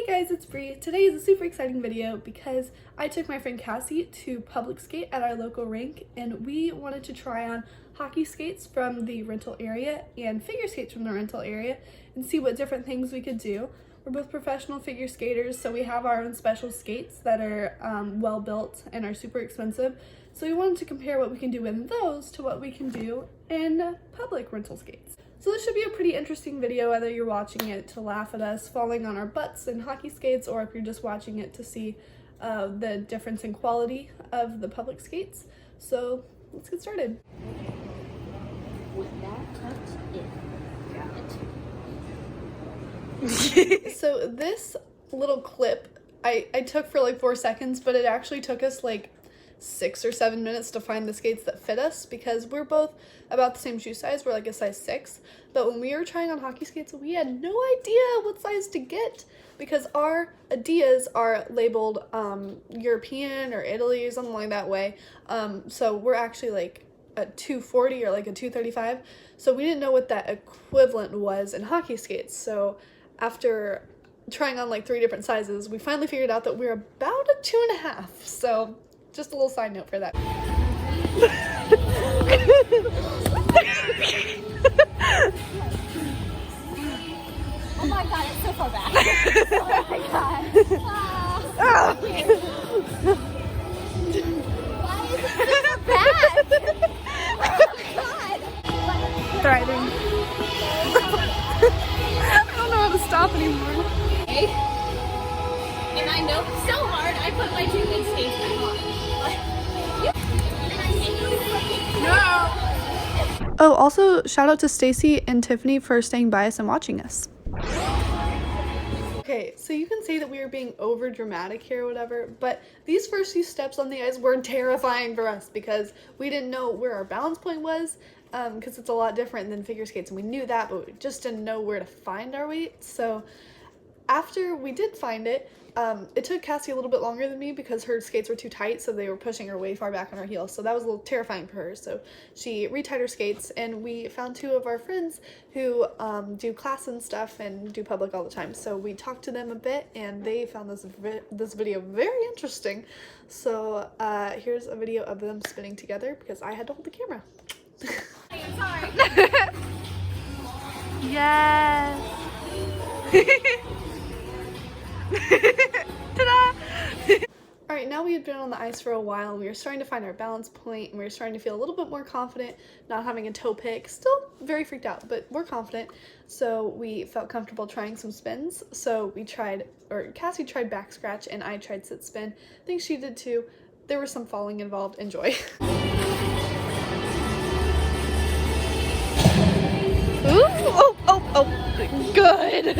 Hey guys, it's Bree. Today is a super exciting video because I took my friend Cassie to public skate at our local rink and we wanted to try on hockey skates from the rental area and figure skates from the rental area and see what different things we could do. We're both professional figure skaters, so we have our own special skates that are well built and are super expensive. So we wanted to compare what we can do in those to what we can do in public rental skates. So this should be a pretty interesting video, whether you're watching it to laugh at us falling on our butts in hockey skates or if you're just watching it to see the difference in quality of the public skates. So let's get started. With that touch, got it. So this little clip I took for like 4 seconds, but it actually took us like 6 or 7 minutes to find the skates that fit us because we're both about the same shoe size. We're like a size 6, but when we were trying on hockey skates, we had no idea what size to get because our Adidas are labeled European or Italy or something like that way. So we're actually like a 240 or like a 235. So we didn't know what that equivalent was in hockey skates. So after trying on like 3 different sizes, we finally figured out that we're about a 2.5. So just a little side note for that. Oh my god, it's so far back. Oh my god. Ah. Why is it so back? Oh god. Thriving. I don't know how to stop anymore. Okay. And I know so hard I put my 2 big skates back on. Oh, also shout out to Stacy and Tiffany for staying by us and watching us. Okay, so you can say that we were being over dramatic here or whatever, but these first few steps on the ice were terrifying for us because we didn't know where our balance point was, because it's a lot different than figure skates, and we knew that, but we just didn't know where to find our weight. So after we did find it, it took Cassie a little bit longer than me because her skates were too tight, so they were pushing her way far back on her heels. So that was a little terrifying for her. So she retied her skates, and we found 2 of our friends who do class and stuff and do public all the time. So we talked to them a bit, and they found this video very interesting. So here's a video of them spinning together because I had to hold the camera. I'm sorry. Yes. Ta-da! Alright, now we had been on the ice for a while and we were starting to find our balance point and we were starting to feel a little bit more confident, not having a toe pick. Still very freaked out, but we're confident. So we felt comfortable trying some spins. So we tried, or Cassie tried back scratch and I tried sit spin. I think she did too. There was some falling involved. Enjoy. Ooh, oh, good.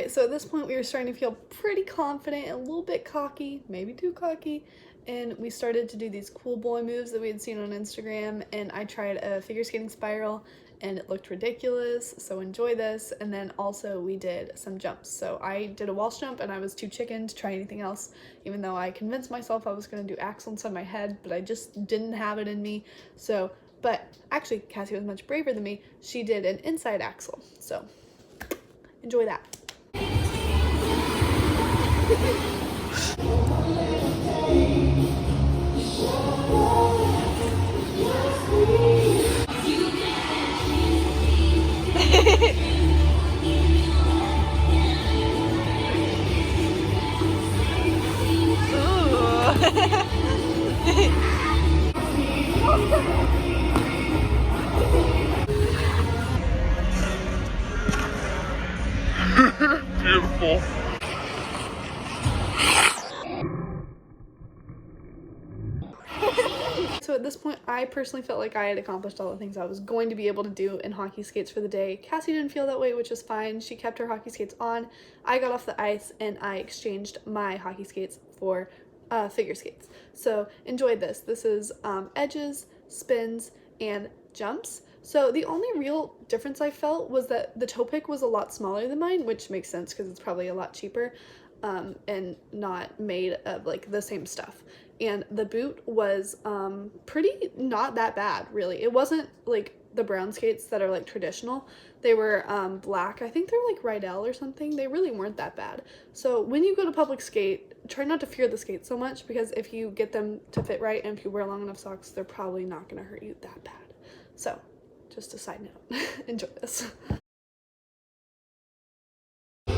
So at this point we were starting to feel pretty confident, a little bit cocky, maybe too cocky, and we started to do these cool boy moves that we had seen on Instagram, and I tried a figure skating spiral and it looked ridiculous, so enjoy this. And then also we did some jumps. So I did a wall jump and I was too chicken to try anything else, even though I convinced myself I was going to do axle inside my head, but I just didn't have it in me. So, but actually Cassie was much braver than me. She did an inside axle, so enjoy that. Beautiful. So at this point, I personally felt like I had accomplished all the things I was going to be able to do in hockey skates for the day. Cassie didn't feel that way, which is fine. She kept her hockey skates on. I got off the ice and I exchanged my hockey skates for figure skates. So enjoy this. This is edges, spins, and jumps. So the only real difference I felt was that the toe pick was a lot smaller than mine, which makes sense because it's probably a lot cheaper, and not made of like the same stuff. And the boot was pretty not that bad, really. It wasn't like the brown skates that are like traditional. They were black. I think they're like Rydell or something. They really weren't that bad. So when you go to public skate, try not to fear the skates so much, because if you get them to fit right and if you wear long enough socks, they're probably not going to hurt you that bad. So just a side note. Enjoy this. Be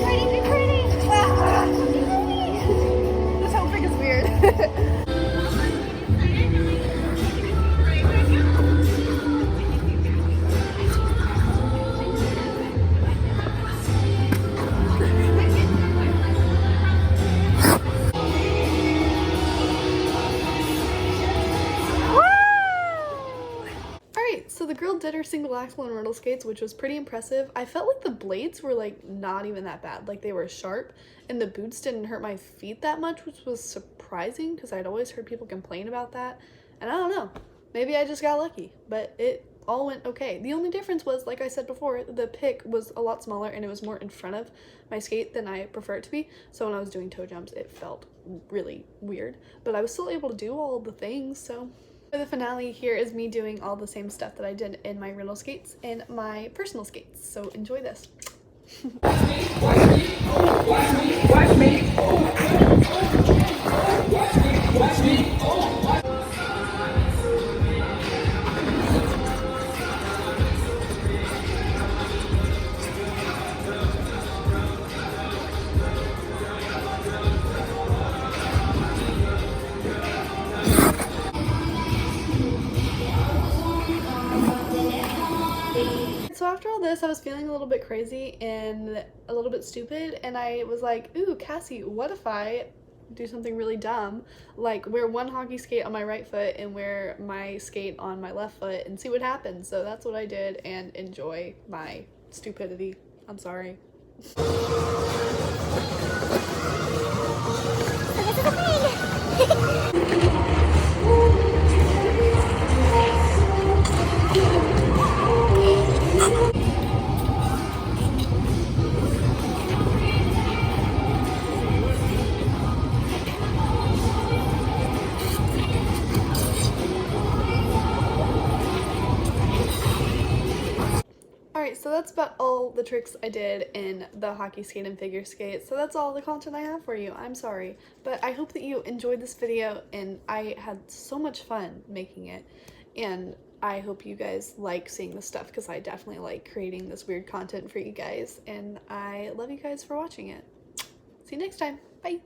pretty, be pretty. Be pretty. This whole thing is weird. Alright, so the girl did her single axle and roundel skates, which was pretty impressive. I felt like the blades were like not even that bad. Like they were sharp, and the boots didn't hurt my feet that much, which was surprising because I'd always heard people complain about that. And I don't know, maybe I just got lucky, but it all went okay. The only difference was, like I said before, the pick was a lot smaller and it was more in front of my skate than I prefer it to be. So when I was doing toe jumps, it felt really weird, but I was still able to do all the things, so. For the finale, here is me doing all the same stuff that I did in my rental skates and my personal skates, so enjoy this. So after all this, I was feeling a little bit crazy and a little bit stupid, and I was like, ooh, Cassie, what if I do something really dumb, like wear one hockey skate on my right foot and wear my skate on my left foot and see what happens. So that's what I did, and enjoy my stupidity. I'm sorry. So this is a thing. Alright, so that's about all the tricks I did in the hockey skate and figure skate. So that's all the content I have for you. I'm sorry. But I hope that you enjoyed this video, and I had so much fun making it. And I hope you guys like seeing this stuff, because I definitely like creating this weird content for you guys. And I love you guys for watching it. See you next time. Bye!